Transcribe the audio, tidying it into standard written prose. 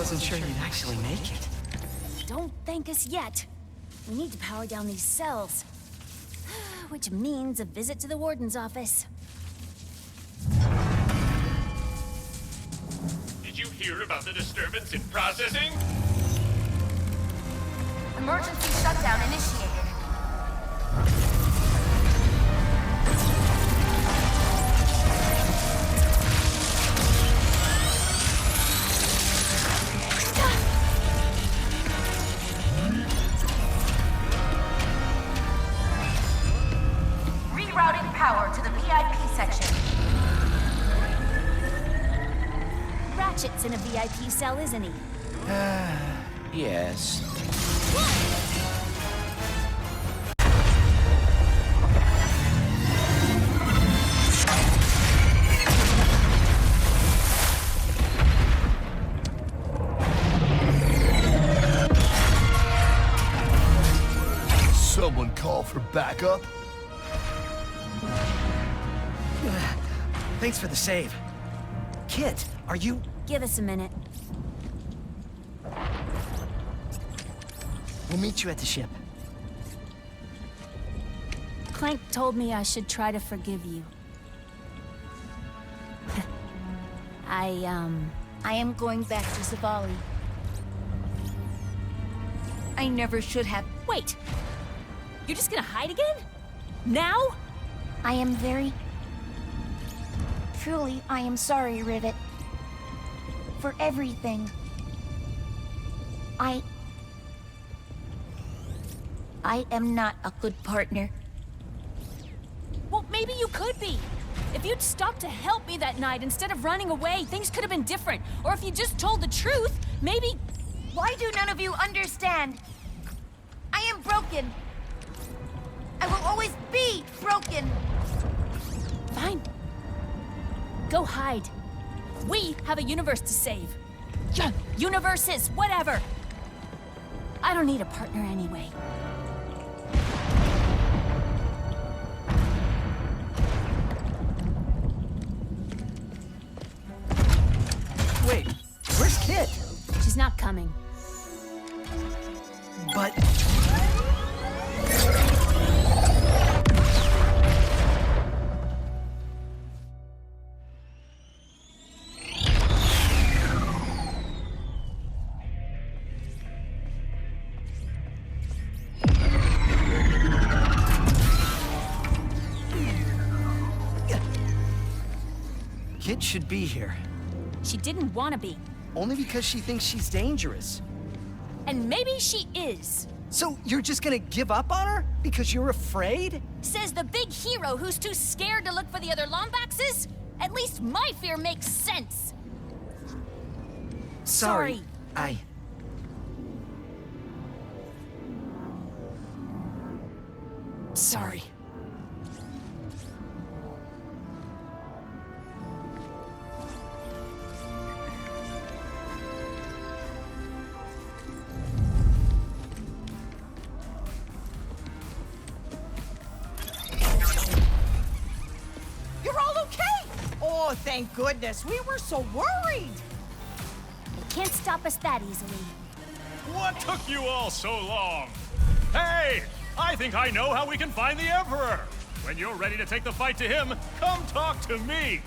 wasn't sure you'd actually make it. Don't thank us yet. We need to power down these cells. Which means a visit to the warden's office. Did you hear about the disturbance in processing? Emergency shutdown initiated. Rerouting power to the VIP section. Ratchet's in a VIP cell, isn't he? Yes. Someone call for backup? Thanks for the save. Kit, are you... Give us a minute. We'll meet you at the ship. Clank told me I should try to forgive you. I am going back to Zavali. I never should have. Wait! You're just gonna hide again? Now? I am very... Truly, I am sorry, Rivet. For everything. I am not a good partner. Well, maybe you could be. If you'd stopped to help me that night instead of running away, things could have been different. Or if you just told the truth, maybe... Why do none of you understand? I am broken. I will always be broken. Fine. Go hide. We have a universe to save. Universes, whatever. I don't need a partner anyway. Wait, where's Kit? She's not coming. But... Kit should be here. She didn't want to be. Only because she thinks she's dangerous. And maybe she is. So you're just gonna give up on her? Because you're afraid? Says the big hero who's too scared to look for the other Lombaxes? At least my fear makes sense. Sorry. Sorry. You're all okay! Oh, thank goodness. We were so worried. They can't stop us that easily. What took you all so long? Hey! I think I know how we can find the Emperor! When you're ready to take the fight to him, come talk to me!